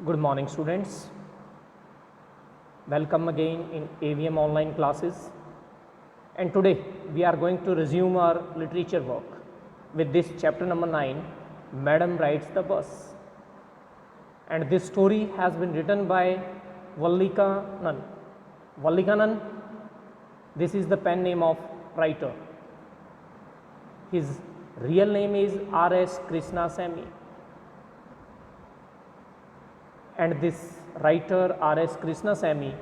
Good morning, students. Welcome again in AVM online classes. And today we are going to resume our literature work with this chapter number 9, Madam Rides the Bus. And this story has been written by Vallika Nan. Vallika Nan, this is the pen name of writer. His real name is R.S. Krishnasamy. And this writer R.S. Krishnasamy,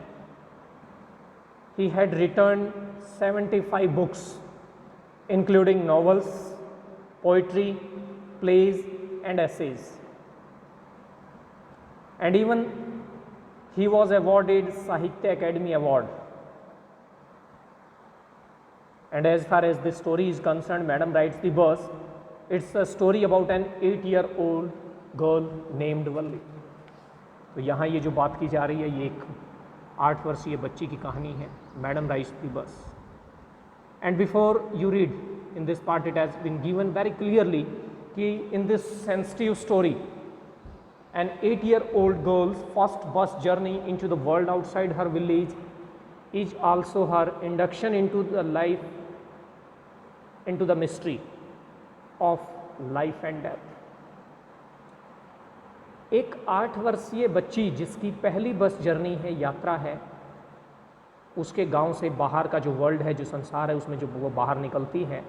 he had written 75 books including novels, poetry, plays and essays. And even he was awarded Sahitya Academy Award. And as far as this story is concerned, Madam Rides the Bus, it's a story about an 8-year-old girl named Valli. तो यहाँ ये जो बात की जा रही है ये एक 8 वर्षीय बच्ची की कहानी है, madam rides the bus. And before you read in this part it has been given very clearly कि in this sensitive story an 8-year-old girl's first bus journey into the world outside her village is also her induction into the life, into the mystery of life and death. एक 8 वर्षीय बच्ची जिसकी पहली bus journey है, यात्रा है, उसके गांव से बाहर का जो वर्ल्ड है, जो संसार है, उसमें जो वो बाहर निकलती है.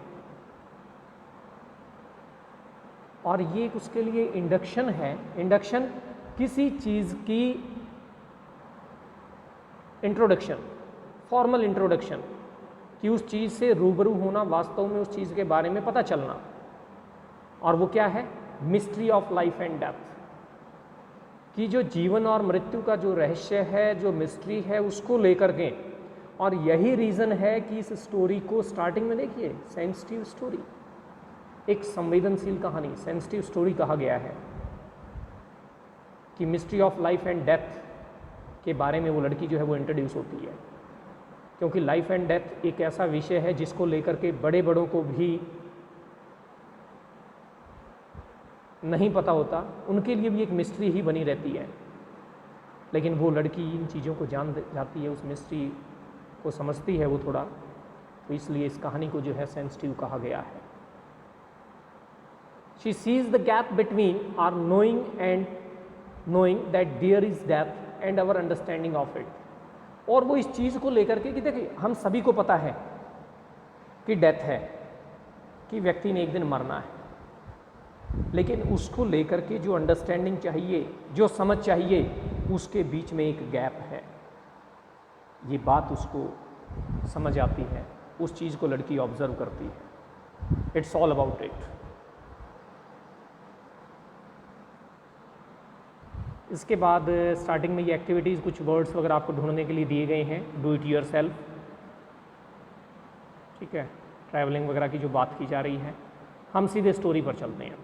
और ये उसके लिए इंडक्शन है. इंडक्शन किसी चीज़ की इंट्रोडक्शन, फॉर्मल इंट्रोडक्शन, कि उस चीज़ से रूबरू होना, वास्तव में उस चीज़ के बारे में पता चलना. और वो क्या है? Mystery of life and death, कि जो जीवन और मृत्यु का जो रहस्य है, जो मिस्ट्री है, उसको लेकर के. और यही रीज़न है कि इस स्टोरी को स्टार्टिंग में देखिए, सेंसिटिव स्टोरी, एक संवेदनशील कहानी, सेंसिटिव स्टोरी कहा गया है कि mystery of life and death के बारे में वो लड़की जो है वो इंट्रोड्यूस होती है. क्योंकि लाइफ एंड डेथ एक ऐसा विषय है जिसको लेकर के बड़े बड़ों को भी नहीं पता होता, उनके लिए भी एक मिस्ट्री ही बनी रहती है. लेकिन वो लड़की इन चीज़ों को जान जाती है, उस मिस्ट्री को समझती है वो थोड़ा, तो इसलिए इस कहानी को जो है सेंसिटिव कहा गया है. She sees the gap between our knowing and knowing that there is death and our understanding of it. और वो इस चीज़ को लेकर के कि देखिए, हम सभी को पता है कि डेथ है, कि व्यक्ति ने एक दिन मरना है, लेकिन उसको लेकर के जो अंडरस्टैंडिंग चाहिए, जो समझ चाहिए, उसके बीच में एक गैप है. ये बात उसको समझ आती है, उस चीज़ को लड़की ऑब्जर्व करती है. It's all about it. इसके बाद स्टार्टिंग में ये एक्टिविटीज़, कुछ वर्ड्स वगैरह आपको ढूंढने के लिए दिए गए हैं. डू इट योर सेल्फ, ठीक है. ट्रैवलिंग वगैरह की जो बात की जा रही है, हम सीधे स्टोरी पर चलते हैं.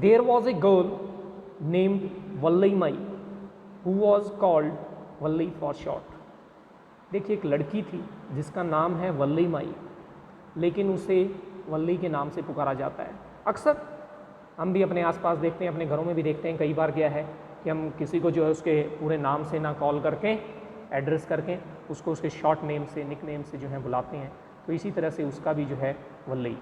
There was a girl named Valli Mai who was called Valli for short. देखिए, एक लड़की थी जिसका नाम है वल्ली माई, लेकिन उसे वल्ली के नाम से पुकारा जाता है. अक्सर हम भी अपने आसपास देखते हैं, अपने घरों में भी देखते हैं. कई बार क्या है कि हम किसी को जो है उसके पूरे नाम से ना कॉल करके, एड्रेस करके, उसको उसके शॉर्ट नेम से, निक नेम से जो है बुलाते हैं. तो इसी तरह से उसका भी जो है वल्ली,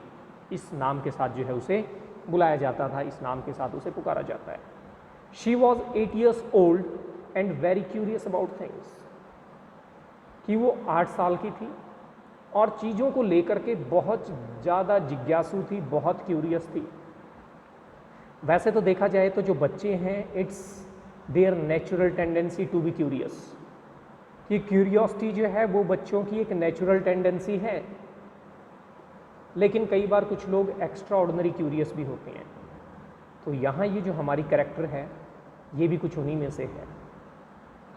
इस नाम के साथ जो है उसे बुलाया जाता था, इस नाम के साथ उसे पुकारा जाता है. She was 8 years old and very curious about things, कि वो 8 साल की थी और चीज़ों को लेकर के बहुत ज़्यादा जिज्ञासु थी, बहुत क्यूरियस थी. वैसे तो देखा जाए तो जो बच्चे हैं, it's their natural tendency to be curious, कि क्यूरियोसिटी जो है वो बच्चों की एक नेचुरल टेंडेंसी है. लेकिन कई बार कुछ लोग एक्स्ट्रा ऑर्डिनरी क्यूरियस भी होते हैं. तो यहाँ ये जो हमारी कैरेक्टर है, ये भी कुछ उन्हीं में से है.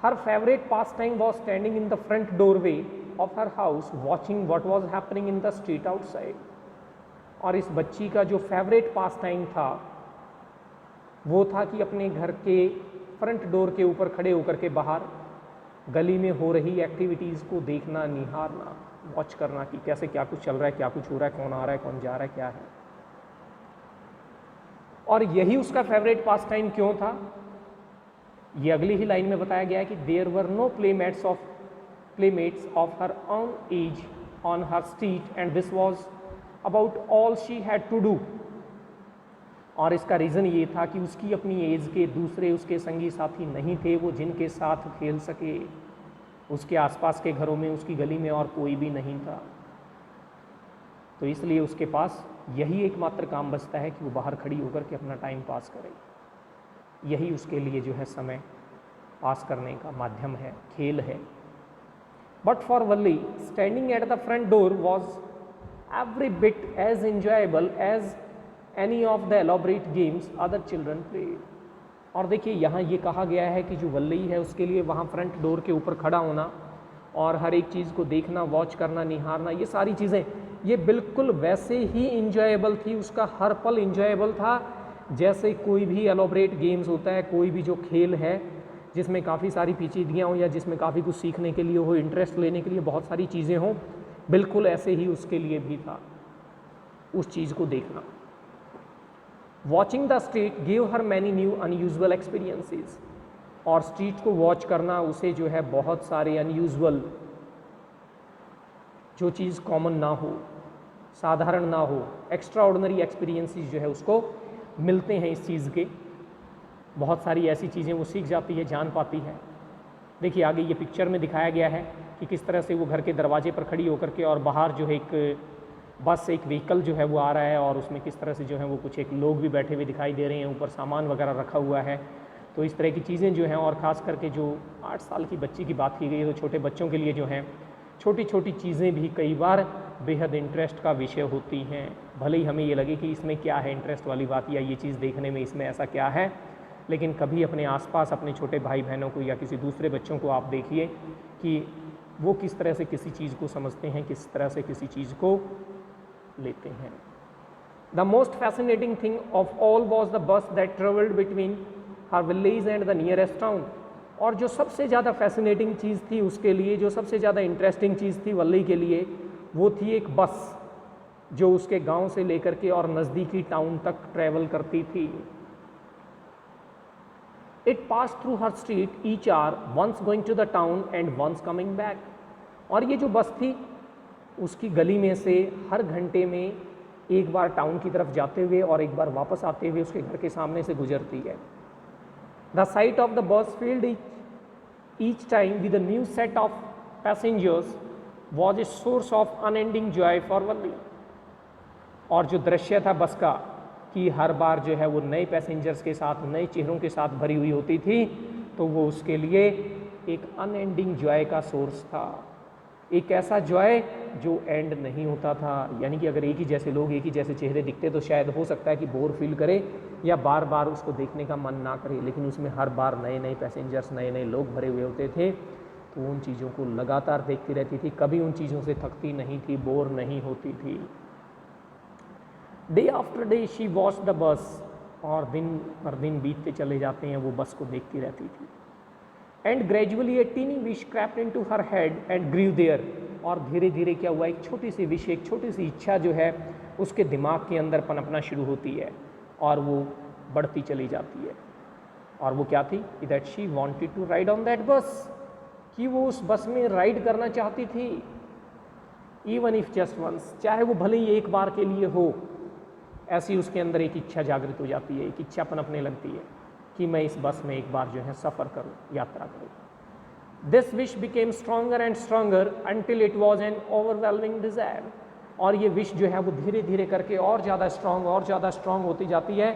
हर favourite pass time was standing in the front doorway of her house watching what was happening in the street outside. और इस बच्ची का जो फेवरेट पास टाइम था वो था कि अपने घर के फ्रंट डोर के ऊपर खड़े होकर के बाहर गली में हो रही एक्टिविटीज़ को देखना, निहारना, वॉच करना कि कैसे क्या कुछ चल रहा है, क्या कुछ हो रहा है, कौन आ रहा है, कौन जा रहा है, क्या है. और यही उसका फेवरेट पास टाइम क्यों था, ये अगली ही लाइन में बताया गया है कि there were no playmates of her own age on her street and this was about all she had to do. और इसका रीज़न ये था कि उसकी अपनी एज के दूसरे उसके संगी साथी नहीं थे वो जिनके साथ खेल सके। उसके आसपास के घरों में, उसकी गली में और कोई भी नहीं था, तो इसलिए उसके पास यही एकमात्र काम बचता है कि वो बाहर खड़ी होकर के अपना टाइम पास करे। यही उसके लिए जो है समय पास करने का माध्यम है, खेल है। But for Valli standing at the front door was every bit as enjoyable as any of the elaborate games other children played. और देखिए यहाँ ये कहा गया है कि जो वल्ली है उसके लिए वहाँ फ्रंट डोर के ऊपर खड़ा होना और हर एक चीज़ को देखना, वॉच करना, निहारना, ये सारी चीज़ें ये बिल्कुल वैसे ही इंजॉयबल थी, उसका हर पल इंजॉयबल था जैसे कोई भी एलॉबरेट गेम्स होता है, कोई भी जो खेल है जिसमें काफ़ी सारी पेचीदगियाँ हों या जिसमें काफ़ी कुछ सीखने के लिए हो, इंटरेस्ट लेने के लिए बहुत सारी चीज़ें हों, बिल्कुल ऐसे ही उसके लिए भी था उस चीज़ को देखना। Watching the street give her many new unusual experiences. और स्ट्रीट को वॉच करना उसे जो है बहुत सारे अनयूजुअल, जो चीज़ कॉमन ना हो, साधारण ना हो, एक्स्ट्रा ऑर्डिनरी एक्सपीरियंसेस जो है उसको मिलते हैं इस चीज़ के। बहुत सारी ऐसी चीज़ें वो सीख जाती है, जान पाती है। देखिए आगे ये पिक्चर में दिखाया गया है कि किस तरह से वो घर के दरवाजे पर खड़ी होकर के और बाहर जो है एक बस, एक व्हीकल जो है वो आ रहा है और उसमें किस तरह से जो है वो कुछ एक लोग भी बैठे हुए दिखाई दे रहे हैं, ऊपर सामान वगैरह रखा हुआ है। तो इस तरह की चीज़ें जो हैं, और ख़ास करके जो 8 साल की बच्ची की बात की गई है, तो छोटे बच्चों के लिए जो हैं छोटी छोटी चीज़ें भी कई बार बेहद इंटरेस्ट का विषय होती हैं। भले ही हमें ये लगे कि इसमें क्या है इंटरेस्ट वाली बात, या ये चीज़ देखने में इसमें ऐसा क्या है, लेकिन कभी अपने आसपास अपने छोटे भाई बहनों को या किसी दूसरे बच्चों को आप देखिए कि वो किस तरह से किसी चीज़ को समझते हैं, किस तरह से किसी चीज़ को लेते हैं। The most fascinating thing of all was the bus that travelled between her village and the nearest town. और जो सबसे ज़्यादा फैसिनेटिंग चीज़ थी उसके लिए, जो सबसे ज़्यादा इंटरेस्टिंग चीज़ थी वल्ली के लिए, वो थी एक बस जो उसके गांव से लेकर के और नज़दीकी टाउन तक ट्रैवल करती थी। It pass through her street each hour, once going to the town and once coming back. और ये जो बस थी उसकी गली में से हर घंटे में एक बार टाउन की तरफ जाते हुए और एक बार वापस आते हुए उसके घर के सामने से गुजरती है। द साइट ऑफ द बस field each time with a new set of passengers was a source of unending joy for वल्ली। और जो दृश्य था बस का कि हर बार जो है वो नए पैसेंजर्स के साथ, नए चेहरों के साथ भरी हुई होती थी, तो वो उसके लिए एक अनएंडिंग जॉय का सोर्स था। एक ऐसा जॉय जो एंड नहीं होता था। यानी कि अगर एक ही जैसे लोग, एक ही जैसे चेहरे दिखते तो शायद हो सकता है कि बोर फील करे या बार बार उसको देखने का मन ना करे, लेकिन उसमें हर बार नए नए पैसेंजर्स, नए नए लोग भरे हुए होते थे, तो उन चीज़ों को लगातार देखती रहती थी, कभी उन चीज़ों से थकती नहीं थी, बोर नहीं होती थी। Day after day she watch the bus, और दिन पर दिन बीतते चले जाते हैं, वो बस को देखती रहती थी। And gradually a tiny wish crept into her head and grew there. और धीरे धीरे क्या हुआ, एक छोटी सी विश, एक छोटी सी इच्छा जो है उसके दिमाग के अंदर पनपना शुरू होती है और वो बढ़ती चली जाती है। और वो क्या थी, that she wanted to ride on that bus, कि वो उस बस में राइड करना चाहती थी। इवन इफ जस्ट वंस, चाहे वो भले ही एक बार के लिए हो, ऐसी उसके अंदर एक इच्छा जागृत हो जाती है, एक इच्छा पनपने लगती है कि मैं इस बस में एक बार जो है सफ़र करूं, यात्रा करूं। This wish became stronger and stronger until it was an overwhelming desire. और ये विश जो है वो धीरे धीरे करके और ज़्यादा स्ट्रॉन्ग और ज़्यादा स्ट्रॉन्ग होती जाती है,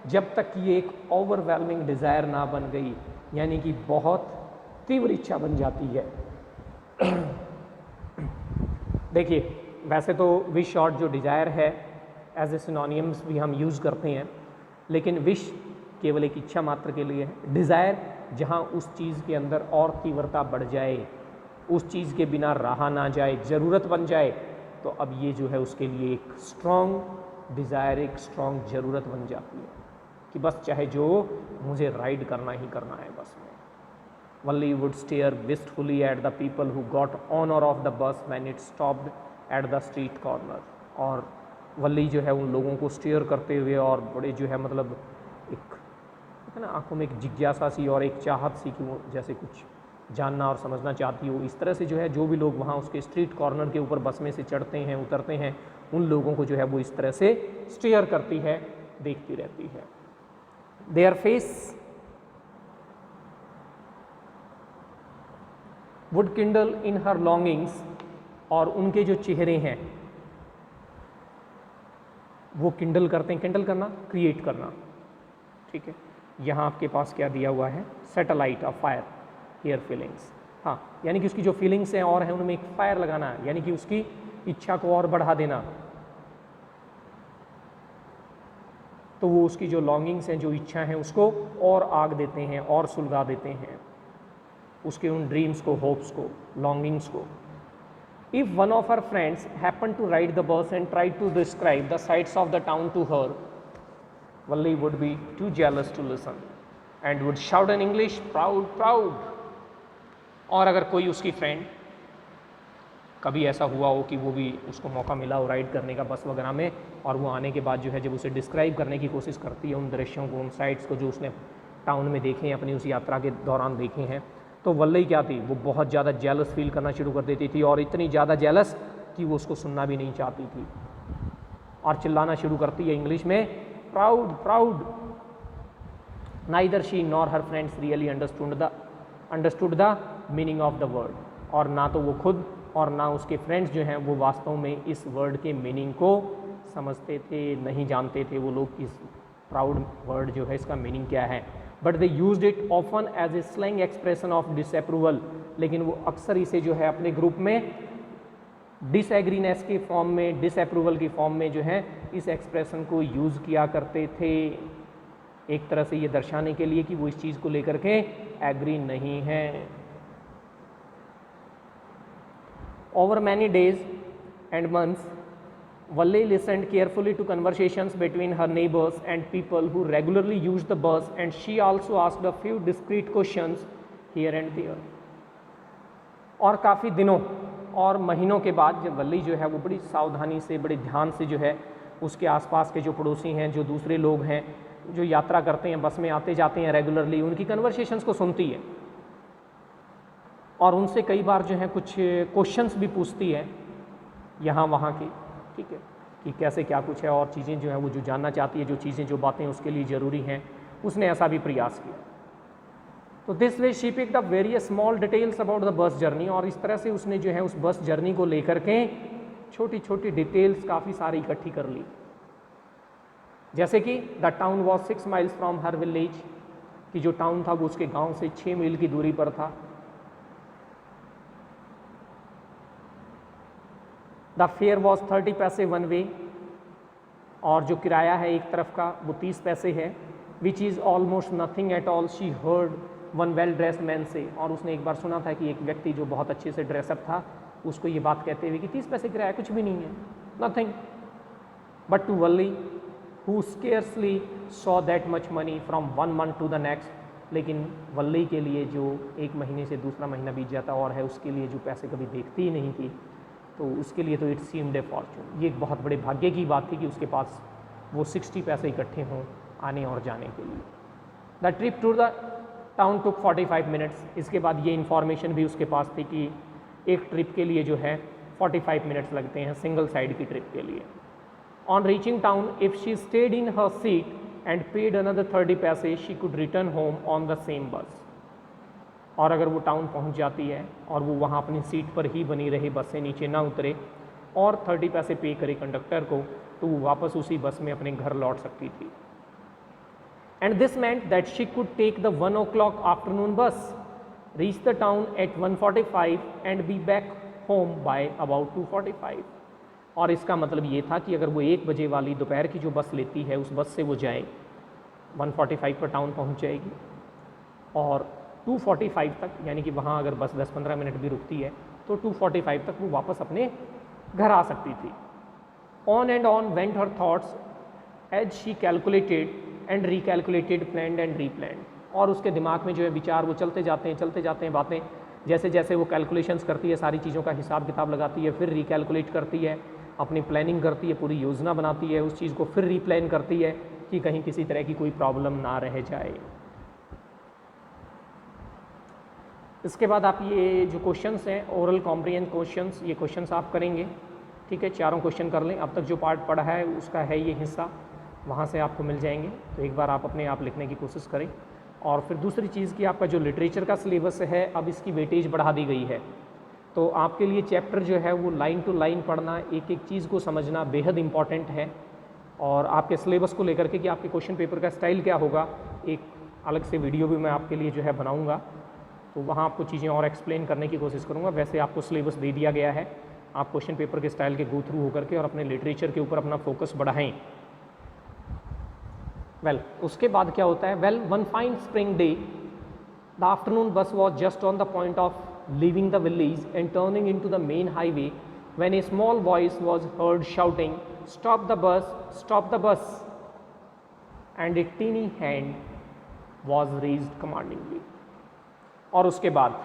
जब तक कि ये एक ओवरवेलमिंग डिज़ायर ना बन गई, यानी कि बहुत तीव्र इच्छा बन जाती है। देखिए वैसे तो विश और जो डिज़ायर है एज ए सिनोनिम्स भी हम यूज़ करते हैं, लेकिन विश केवल एक इच्छा मात्र के लिए है। डिज़ायर जहाँ उस चीज़ के अंदर और तीव्रता बढ़ जाए, उस चीज़ के बिना रहा ना जाए, ज़रूरत बन जाए, तो अब ये जो है उसके लिए एक स्ट्रॉन्ग डिज़ायर, एक स्ट्रॉन्ग ज़रूरत बन जाती है कि बस चाहे जो मुझे राइड करना ही करना है बस में। Valli would stare wistfully at the people who got on और off the bus when it stopped at the street corner. और वल्ली जो है उन लोगों को स्टेयर करते हुए और बड़े जो है मतलब एक है ना आंखों में एक जिज्ञासा सी और एक चाहत सी कि वो जैसे कुछ जानना और समझना चाहती हो, इस तरह से जो है जो भी लोग वहाँ उसके स्ट्रीट कॉर्नर के ऊपर बस में से चढ़ते हैं उतरते हैं उन लोगों को जो है वो इस तरह से स्टेयर करती है, देखती रहती है। Their face would Kindle in her longings, और उनके जो चेहरे हैं वो किंडल करते हैं, किंडल करना क्रिएट करना, ठीक है। यहाँ आपके पास क्या दिया हुआ है, satellite of fire here feelings, हाँ यानी कि उसकी जो फीलिंग्स हैं और हैं उनमें एक फायर लगाना है, यानी कि उसकी इच्छा को और बढ़ा देना। तो वो उसकी जो लॉन्गिंग्स हैं, जो इच्छा हैं, उसको और आग देते हैं और सुलगा देते हैं, उसके उन ड्रीम्स को, होप्स को, लॉन्गिंग्स को। If one of her friends happened to ride the bus and tried to describe the sights of the town to her, Valli would be too jealous to listen and would shout in English, proud, proud. और अगर कोई उसकी friend, कभी ऐसा हुआ हो कि वो भी उसको मौका मिला हो राइड करने का बस वगैरह में, और वो आने के बाद जो है जब उसे डिस्क्राइब करने की कोशिश करती है उन दृश्यों को, उन साइट्स को जो उसने टाउन में देखे हैं, अपनी उस यात्रा के दौरान देखे हैं, तो वल्ली क्या थी, वो बहुत ज़्यादा जेलस फील करना शुरू कर देती थी, और इतनी ज़्यादा जेलस कि वो उसको सुनना भी नहीं चाहती थी और चिल्लाना शुरू करती है इंग्लिश में, proud proud. Neither she nor her friends really understood the meaning of the word, और ना तो वो खुद और ना उसके फ्रेंड्स जो हैं वो वास्तव में इस वर्ड के मीनिंग को समझते थे, नहीं जानते थे वो लोग इस प्राउड वर्ड जो है इसका मीनिंग क्या है। But they used it often as a slang expression of disapproval, लेकिन वो अक्सर इसे जो है अपने ग्रुप में डिसएग्रीनेस के फॉर्म में, डिसअप्रूवल की फॉर्म में जो है इस एक्सप्रेशन को यूज़ किया करते थे, एक तरह से ये दर्शाने के लिए कि वो इस चीज़ को लेकर के एग्री नहीं है। Over many days and months Valli listened carefully to conversations between her neighbors and people who regularly used the bus, and she also asked a few discreet questions here and there. और काफ़ी दिनों और महीनों के बाद जब वल्ली जो है वो बड़ी सावधानी से, बड़े ध्यान से जो है उसके आसपास के जो पड़ोसी हैं, जो दूसरे लोग हैं जो यात्रा करते हैं, बस में आते जाते हैं रेगुलरली, उनकी कन्वर्सेशंस को सुनती है और उनसे कई बार जो है कुछ क्वेश्चंस भी पूछती है यहाँ वहाँ की, ठीक है, कि कैसे क्या कुछ है, और चीज़ें जो हैं वो जो जानना चाहती है, जो चीज़ें जो बातें उसके लिए ज़रूरी हैं, उसने ऐसा भी प्रयास किया। तो this way she picked up various small details about the bus journey, और इस तरह से उसने जो है उस बस जर्नी को लेकर के छोटी छोटी डिटेल्स काफ़ी सारी इकट्ठी कर ली। जैसे कि the town was 6 miles from her village, कि जो टाउन था वो उसके गाँव से 6 मील की दूरी पर था। द फेयर वॉज 30 पैसे वन वे, और जो किराया है एक तरफ का वो 30 पैसे है। Which is almost nothing at all she heard one well dressed man से, और उसने एक बार सुना था कि एक व्यक्ति जो बहुत अच्छे से ड्रेसअप था उसको ये बात कहते हुए कि 30 पैसे किराया कुछ भी नहीं है, nothing. But to Wally who scarcely saw that much money from 1 month to the next, लेकिन वल्ली के लिए जो एक महीने से दूसरा महीना बीत जाता और है उसके लिए जो पैसे कभी देखती ही नहीं थी, तो उसके लिए तो इट सीम्ड ए फॉर्चून, ये एक बहुत बड़े भाग्य की बात थी कि उसके पास वो 60 पैसे इकट्ठे हों आने और जाने के लिए। The trip to the town took 45 minutes, इसके बाद ये इन्फॉर्मेशन भी उसके पास थी कि एक ट्रिप के लिए जो है 45 मिनट्स लगते हैं, सिंगल साइड की ट्रिप के लिए। On reaching town if she stayed in her seat and paid another 30 पैसे she could return home on the same बस, और अगर वो टाउन पहुंच जाती है और वो वहाँ अपनी सीट पर ही बनी रहे, बस से नीचे ना उतरे और 30 पैसे पे करे कंडक्टर को, तो वो वापस उसी बस में अपने घर लौट सकती थी। And this meant that she could take the 1 o'clock afternoon bus, reach the town at 1:45 and be back home by about 2:45। और इसका मतलब ये था कि अगर वो 1 बजे वाली दोपहर की जो बस लेती है उस बस से वो जाए 1:45 पर टाउन पहुँच जाएगी, और 2:45 तक, यानी कि वहाँ अगर बस 10-15 मिनट भी रुकती है तो 2:45 तक वो वापस अपने घर आ सकती थी। On and on went her thoughts as she calculated and recalculated, planned and replanned, और उसके दिमाग में जो है विचार वो चलते जाते हैं बातें जैसे जैसे वो कैलकुलेशंस करती है, सारी चीज़ों का हिसाब किताब लगाती है, फिर रिकैलकुलेट करती है, अपनी प्लानिंग करती है, पूरी योजना बनाती है, उस चीज़ को फिर रीप्लान करती है कि कहीं किसी तरह की कोई प्रॉब्लम ना रह जाए। इसके बाद आप ये जो क्वेश्चंस हैं ओरल कॉम्प्रिहेंशन क्वेश्चंस, ये क्वेश्चंस आप करेंगे, ठीक है। चारों क्वेश्चन कर लें, अब तक जो पार्ट पढ़ा है उसका है ये हिस्सा, वहाँ से आपको मिल जाएंगे। तो एक बार आप अपने आप लिखने की कोशिश करें। और फिर दूसरी चीज़ कि आपका जो लिटरेचर का सिलेबस है अब इसकी वेटेज बढ़ा दी गई है, तो आपके लिए चैप्टर जो है वो लाइन टू लाइन पढ़ना, एक एक चीज़ को समझना बेहद इम्पॉर्टेंट है। और आपके सिलेबस को लेकर के कि आपके क्वेश्चन पेपर का स्टाइल क्या होगा, एक अलग से वीडियो भी मैं आपके लिए जो है बनाऊँगा, तो वहाँ आपको चीज़ें और एक्सप्लेन करने की कोशिश करूँगा। वैसे आपको सिलेबस दे दिया गया है, आप क्वेश्चन पेपर के स्टाइल के गो थ्रू होकर के और अपने लिटरेचर के ऊपर अपना फोकस बढ़ाएं। उसके बाद क्या होता है, one fine spring day the afternoon bus was just on the point of leaving the village and turning into the main highway when a small voice was heard shouting, "Stop the bus, stop the bus," and a teeny hand was raised commandingly. और उसके बाद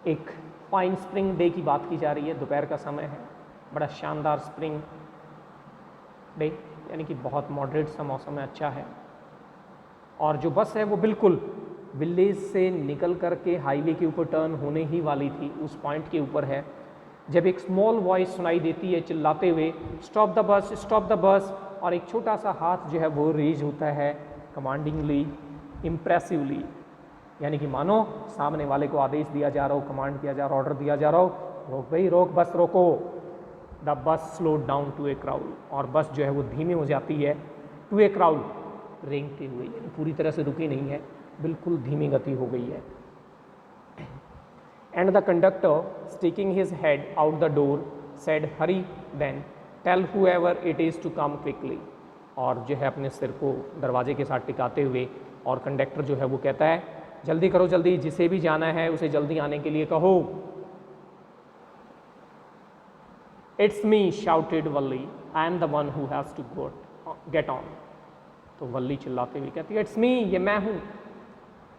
एक fine spring day की बात की जा रही है, दोपहर का समय है, बड़ा शानदार स्प्रिंग डे, यानी कि बहुत मॉडरेट सा मौसम है, अच्छा है। और जो बस है वो बिल्कुल विलेज से निकल करके हाईवे के ऊपर टर्न होने ही वाली थी, उस पॉइंट के ऊपर है, जब एक स्मॉल वॉइस सुनाई देती है चिल्लाते हुए, stop the bus, stop the bus, और एक छोटा सा हाथ जो है वो रेज होता है कमांडिंगली, इम्प्रेसिवली, यानी कि मानो सामने वाले को आदेश दिया जा रहा हो, कमांड किया जा रहा हो, ऑर्डर दिया जा रहा हो, रोक भाई रोक, बस रोको। The bus slowed down to a crowd, और बस जो है वो धीमी हो जाती है टू ए क्राउड, रेंगते हुए, यानी पूरी तरह से रुकी नहीं है, बिल्कुल धीमी गति हो गई है। And the conductor, sticking his head out the door, said, "Hurry then, tell whoever it is to come quickly." और जो है अपने सिर को दरवाजे के साथ टिकाते हुए, और कंडक्टर जो है वो कहता है, जल्दी करो जल्दी, जिसे भी जाना है उसे जल्दी आने के लिए कहो। "It's me," shouted Valli, "I am the one who has to get on." तो वल्ली चिल्लाते हुए कहती है, "It's me," ये मैं हूँ,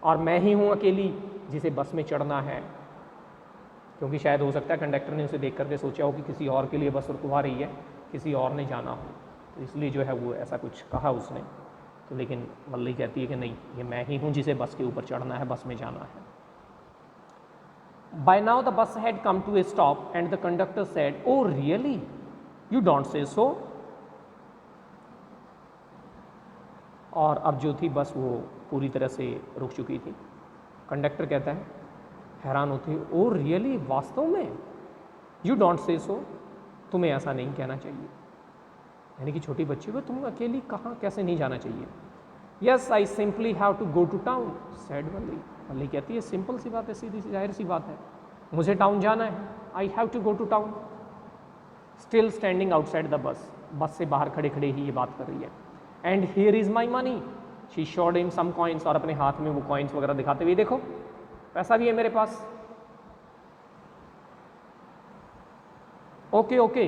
और मैं ही हूँ अकेली जिसे बस में चढ़ना है। क्योंकि शायद हो सकता है कंडक्टर ने उसे देख करके सोचा हो कि किसी और के लिए बस रुकवा रही है, किसी और ने जाना हो, तो इसलिए जो है वो ऐसा कुछ कहा उसने। तो लेकिन वल्ली कहती है कि नहीं, ये मैं ही हूँ जिसे बस के ऊपर चढ़ना है, बस में जाना है। By now the bus had come to a stop and the conductor said, "Oh really? You don't say so." और अब जो थी बस वो पूरी तरह से रुक चुकी थी। कंडक्टर कहता है, हैरान होती है, "ओ रियली, वास्तव में? यू डोंट से सो, तुम्हें ऐसा नहीं कहना चाहिए।" यानी कि छोटी बच्ची को तुम अकेली कहाँ कैसे नहीं जाना चाहिए। "Yes, I simply have to go to town," said Valli. Valli कहती है, सिंपल सी बात है, सीधी सी जाहिर सी बात है, मुझे टाउन जाना है, I have to go to town. Still standing outside the bus, bus से बाहर खड़े खड़े ही ये बात कर रही है। "And here is my money," she showed him some coins, और अपने हाथ में वो कॉइन्स वगैरह दिखाते हुए, देखो पैसा भी है मेरे पास। "Okay okay,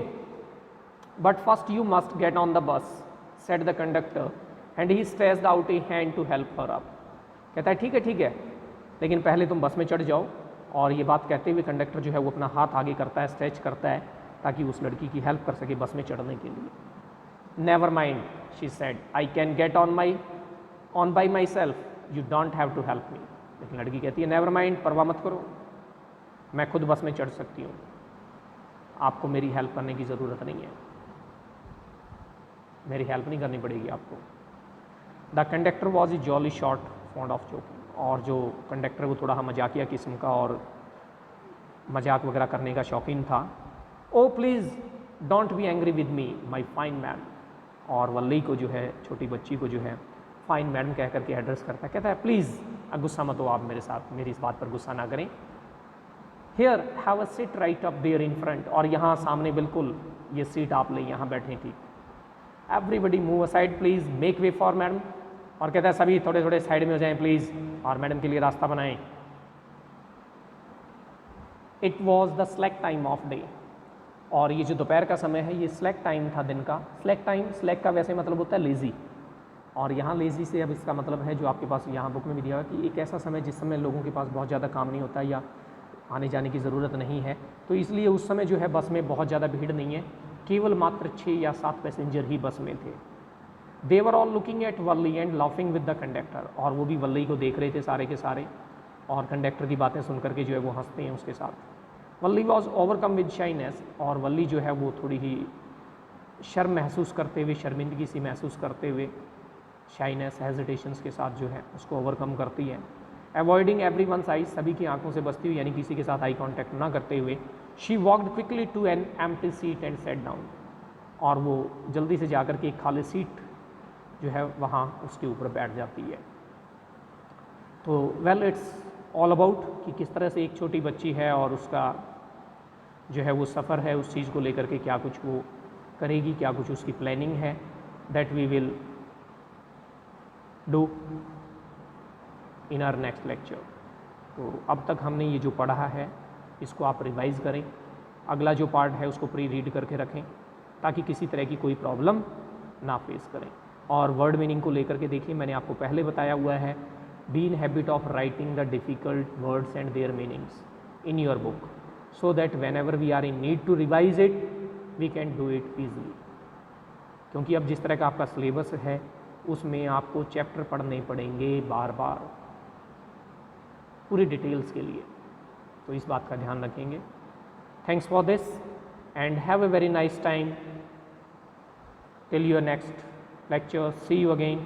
but first you must get on the bus," said the conductor, and he stretched out a hand to help her up. कहता है ठीक है, लेकिन पहले तुम बस में चढ़ जाओ। और ये बात कहते हुए कंडक्टर जो है वो अपना हाथ आगे करता है, स्ट्रेच करता है, ताकि उस लड़की की हेल्प कर सके बस में चढ़ने के लिए। "Never mind," she said, "I can get on by myself, you don't have to help me." लेकिन लड़की कहती है, नेवर माइंड, परवाह मत करो, मैं खुद बस में चढ़ सकती हूँ, आपको मेरी हेल्प करने की ज़रूरत नहीं है, मेरी हेल्प नहीं करनी पड़ेगी आपको। The conductor was a jolly short fond of joking, और जो कंडक्टर वो थोड़ा मजाकिया किस्म का और मजाक वगैरह करने का शौकीन था। "ओ please don't be angry with me my fine ma'am," और वल्ली को जो है, छोटी बच्ची को जो है फाइन मैडम कह करके एड्रेस करता है, कहता है, प्लीज़ गुस्सा मत हो आप मेरे साथ, मेरी इस बात पर गुस्सा ना करें। "Here have a seat right up there in front," और यहाँ सामने बिल्कुल ये सीट आप ले, यहाँ बैठे थी। "Everybody move aside please, make way for madam," और कहता है सभी थोड़े थोड़े साइड में हो जाएं प्लीज़, और मैडम के लिए रास्ता बनाएं। It was the slack time of day, और ये जो दोपहर का समय है ये स्लैक टाइम था दिन का। स्लैक टाइम, स्लैक का वैसे मतलब होता है लेज़ी, और यहाँ लेज़ी से अब इसका मतलब है जो आपके पास यहाँ बुक में भी दिया हुआ कि एक ऐसा समय जिस समय लोगों के पास बहुत ज़्यादा काम नहीं होता, या आने जाने की ज़रूरत नहीं है, तो इसलिए उस समय जो है बस में बहुत ज़्यादा भीड़ नहीं है, केवल मात्र 6 या 7 पैसेंजर ही बस में थे। They were all looking at Valli and laughing with the conductor, और वो भी वल्ली को देख रहे थे सारे के सारे, और कंडक्टर की बातें सुन करके जो है वो हंसते हैं उसके साथ। वल्ली वॉज ओवरकम विद शाइनेस, और वल्ली जो है वो थोड़ी ही शर्म महसूस करते हुए, शर्मिंदगी सी महसूस करते हुए, शाइनेस हेजिटेशंस के साथ जो है उसको ओवरकम करती है। अवॉइडिंग एवरी वन आइज, सभी की आंखों से बचती हुई, यानी किसी के साथ आई कॉन्टैक्ट ना करते हुए, she walked quickly to an empty seat and sat down, और वो जल्दी से जाकर के एक खाली सीट जो है वहाँ उसके ऊपर बैठ जाती है। तो वेल इट्स ऑल अबाउट कि किस तरह से एक छोटी बच्ची है और उसका जो है वो सफ़र है, उस चीज़ को लेकर के क्या कुछ वो करेगी, क्या कुछ उसकी प्लानिंग है, that we will do in our next lecture. तो अब तक हमने ये जो पढ़ा है इसको आप रिवाइज़ करें, अगला जो पार्ट है उसको प्री रीड करके रखें ताकि किसी तरह की कोई प्रॉब्लम ना फेस करें। और वर्ड मीनिंग को लेकर के देखिए, मैंने आपको पहले बताया हुआ है, be in habit of writing the difficult words and their meanings in your book so that whenever we are in need to revise it we can do it easily. क्योंकि अब जिस तरह का आपका सिलेबस है उसमें आपको chapter पढ़ने पड़ेंगे बार बार पूरी डिटेल्स के लिए, तो इस बात का ध्यान रखेंगे। Thanks for this and have a very nice time till your next lecture. See you again.